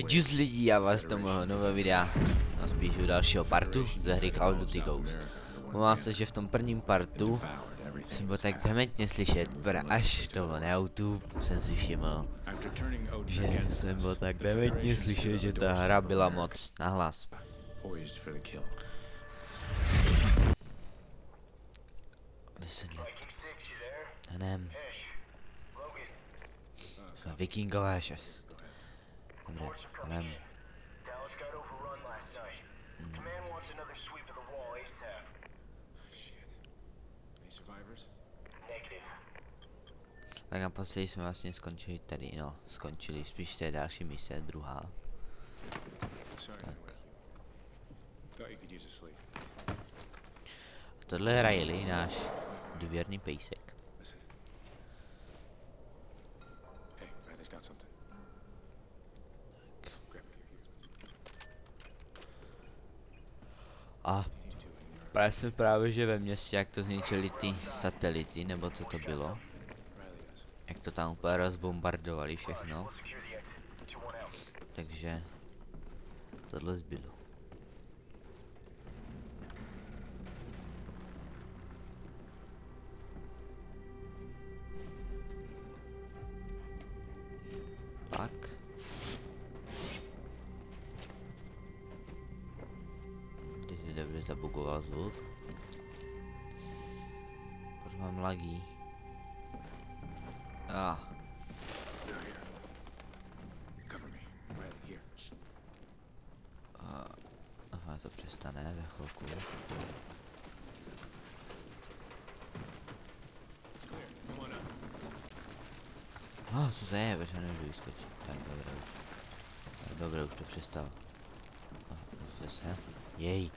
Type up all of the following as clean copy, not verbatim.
Čus lidí, já vás tomu nového videa a spíš u dalšího partu ze hry Call of Duty Ghost. Mluvám se, že v tom prvním partu jsem byl tak dementně slyšet, až to bylo na YouTube, jsem si všiml, že jsem byl tak dementně slyšet, že ta hra byla moc nahlas. 10 let. Hanem. Jsme vikingové 6. Dobré, hanem. Tak naposledy jsme vlastně skončili tady, no, skončili spíš té další mise, druhá. Tak. A tohle je Riley, náš důvěrný pejsek. A jsem právě, že ve městě, jak to zničili ty satelity, nebo co to bylo. Jak to tam úplně rozbombardovali všechno. Takže tohle zbylo. Tak. Teď si dobře zabugoval zvuk. Proč mám lagí? Aha, to přestane za chvilku. Co to je, protože nemůžu vyskočit. Tak dobré už. Tak dobré, už to přestalo. Zase. Jej.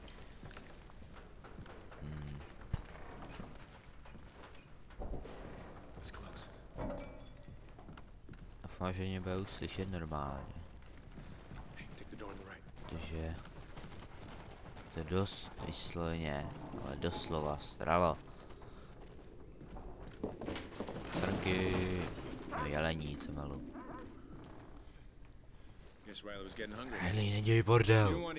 Doufám, že mě bude už slyšet normálně. Protože to dost vysloveně, ale doslova sralo. Srnky, jelení, co malu. Riley, nedělej bordel.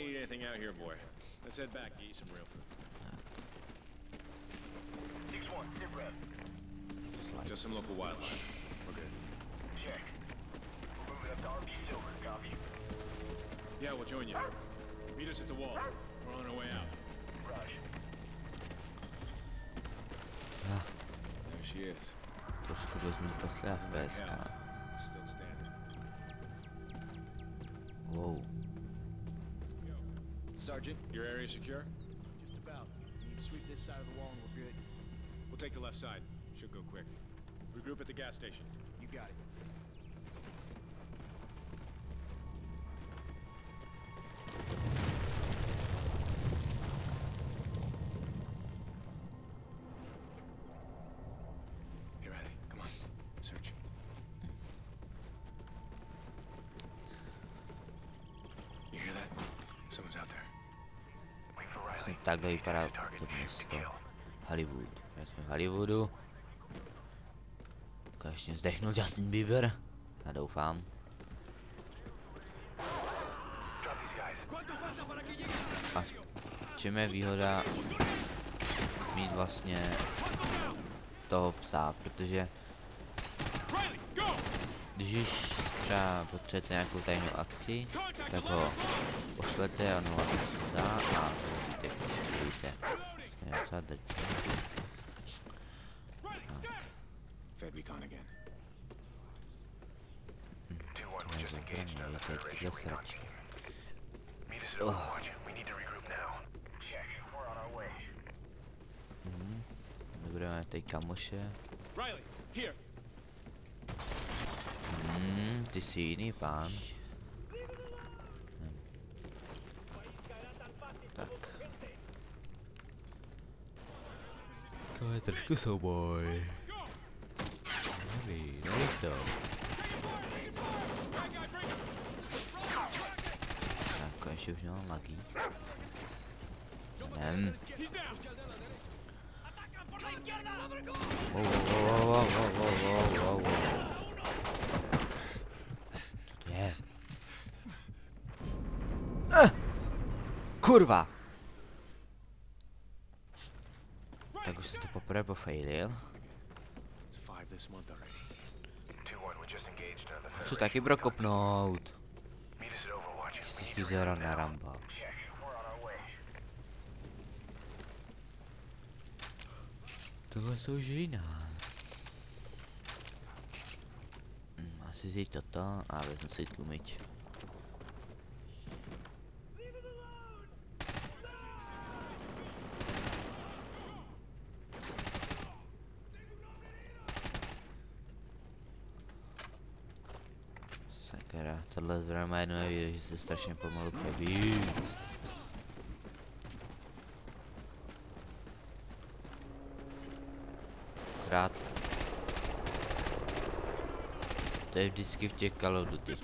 Just some local wildlife. We're good. Check. We're moving up to RP Silver, copy. Yeah, we'll join you. Meet us at the wall. We're on our way out. Rush. There she is. Trošku rozmítl se FPSK. Still standing. Wow. Sergeant, your area secure? Just about. We need to sweep this side of the wall and we're good. We'll take the left side. Should go quick. Regroup at the gas station. You got it. Here, Riley. Come on. Search. You hear that? Someone's out there. Vlastně takhle vypadá to město. Hollywood. Já jsme v Hollywoodu. Konečně zdechnul Justin Bieber. Já doufám. A v čem je výhoda mít vlastně toho psa, protože když třeba potřebujete nějakou tajnou akci, tak ho pošlete a ono vám něco dá a musíte potřebujete. Něco drtí. Fedricon again. Dobré, máme tady kamoše. Riley, here. Ty jsi jiný pán. Tak. To je trošku souboj. Nevím to. Tak, konečně už nemám lagí. Co to je? Kurva! Tak už jsem to poprvé pofailil. Chci taky prokopnout. Jsi si zahral na Ramba. Tohle jsou žijná. Asi vzít toto a vezmu si tlumič. Sakra, tohle zbraň má jednu nevýhodu, že se strašně pomalu přebíjí. Krát. To je vždycky v těch Call of Duty.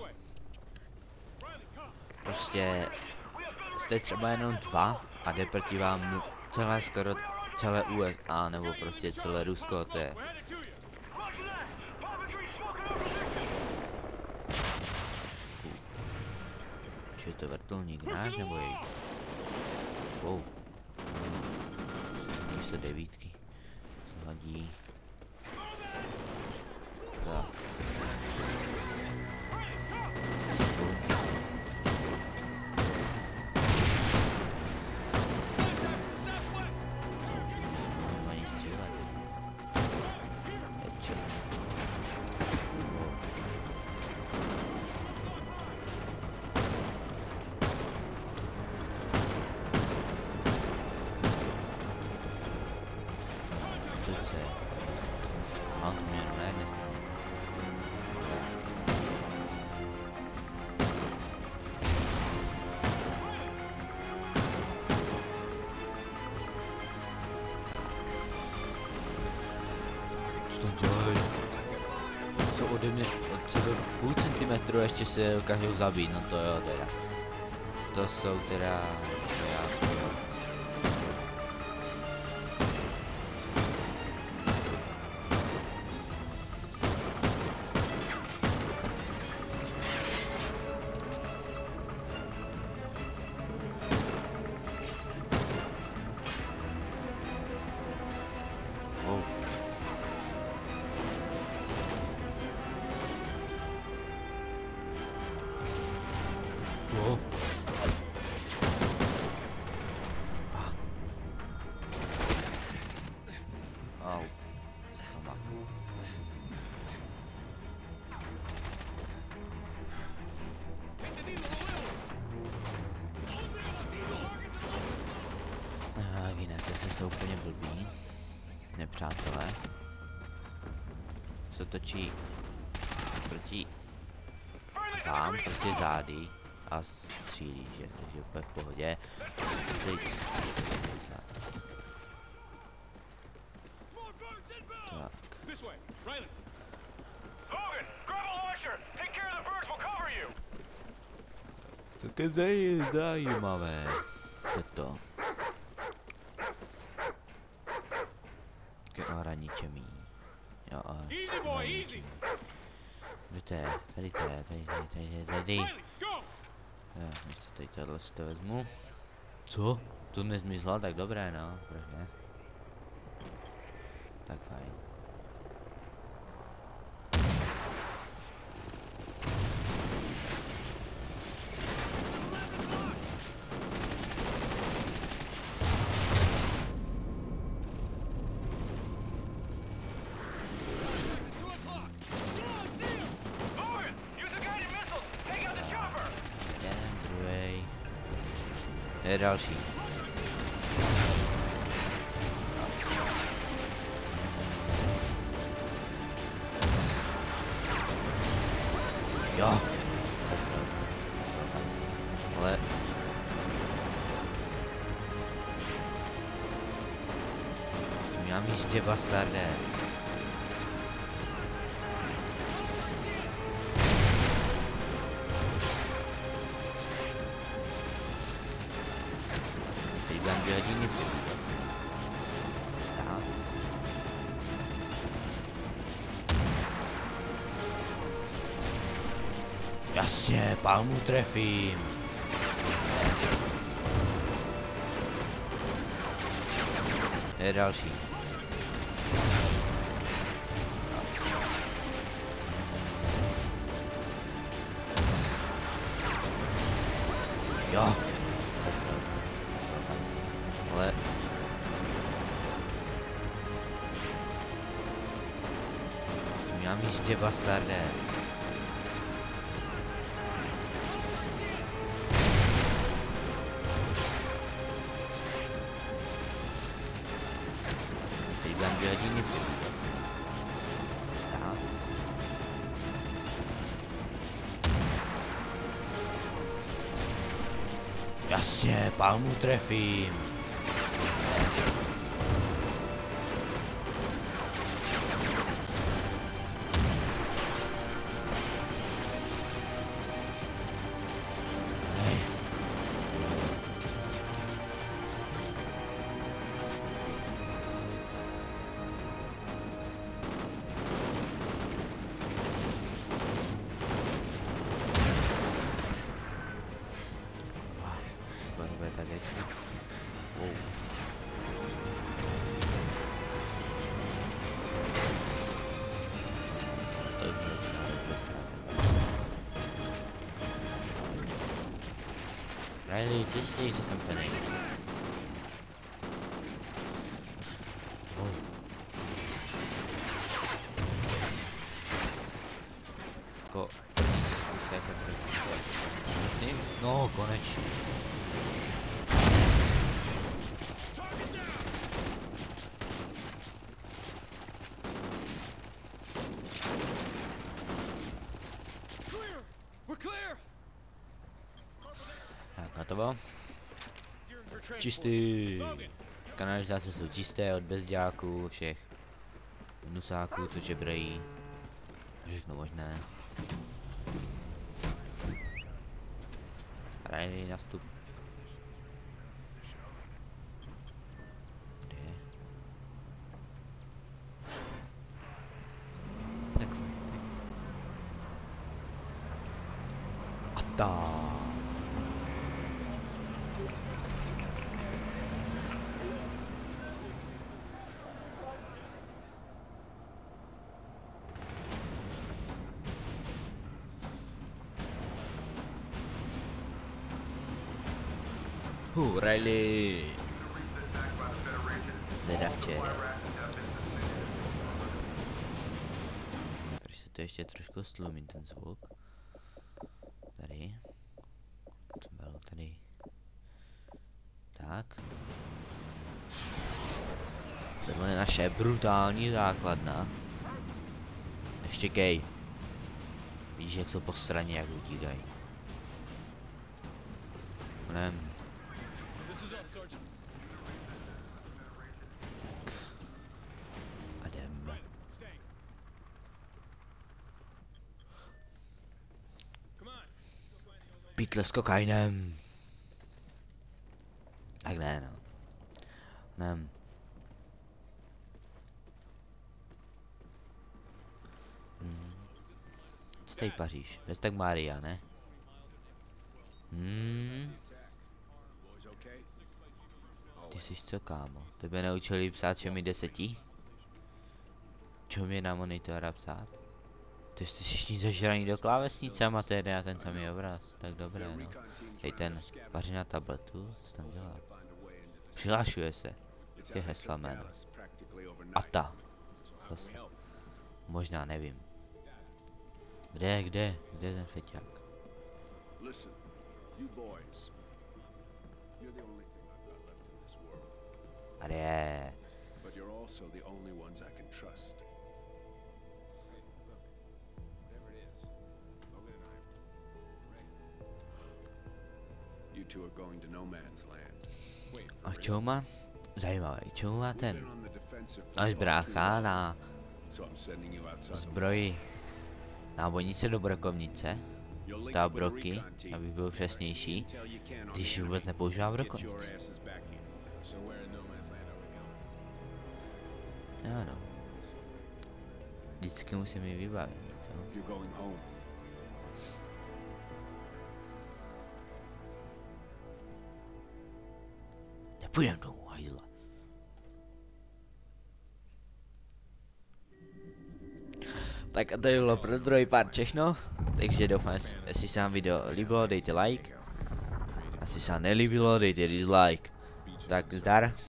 Prostě jste třeba jenom dva a jde proti vám skoro celé USA nebo prostě celé Rusko, to je. Či je to vrtulník náš nebo jej? Wow. Už se devítky. Se hodí. Tak. Ode mě od sebe půl centimetru ještě se dokážou zabít, no to jo teda. To jsou teda... Jsou úplně blbí. Nepřátelé. Se točí proti vám, prostě zády a střílí, že? Takže úplně v pohodě. Tak. Tak je zajímavé. Toto. Ohraničemí. Jo, kde to je? Tady to je, tady. Jo, ještě tady tohle si to vezmu. Co? To nezmizlo, tak dobré no, proč ne? Tak fajn. Je další. Jo. Ale... Jsem na místě, bastardé. Budeme 2 hodiny přibývat. Tak. Jasně, palmu trefím. Je další. Jo. Ale... Na místě, bastarde. Teď budeme 2 hodiny přibývat. Tak. Jasně, palmu trefím. Riley, co si dějí za kampaně? Jako... Už jako trochu... No, konečně. Tak, na to bylo. Čistý. Kanalizace jsou čisté od bezděláků, všech nusáků, co žebrají. Všechno možné. Riley, nastup. Kde je? Tak. A tak. Riley. Ledavče. Proč se to ještě trošku stlumí ten zvuk? Tady. Co bylo tady? Tak. Tohle je naše brutální základna. Ještě kej. Víš, jak jsou po straně, jak utíkají. Nevím. A jdem. Pytle s kokainem. Tak ne, no. Nem. Co tady paříš? Bez tak Mária, ne? Ty jsi co, kámo? Tebe naučili psát všemi 10? Čeho mě na monitora psát? Ty jste všichni zažraný do klávesnice, amatéry a ten samý obraz. Tak dobré, no. Hej, ten paří na tabletu, co tam dělá? Přihlašuje se. Je hesla jméno. A ta. Zase. Možná, nevím. Kde je ten feťák? Are. A čeho má? Zajímavé, čeho má ten? Až brácha na zbroji nábojnice do brokovnice, ta broky, aby byl přesnější, když vůbec nepoužívá brokovnici. Ano. Vždycky musím ji vybavit, co? Nepůjdem domů, hajzla. Tak a to je bylo pro druhý part všechno. Takže doufám, jestli se vám video líbilo, dejte like. Asi se vám nelíbilo, dejte dislike. Tak zdar.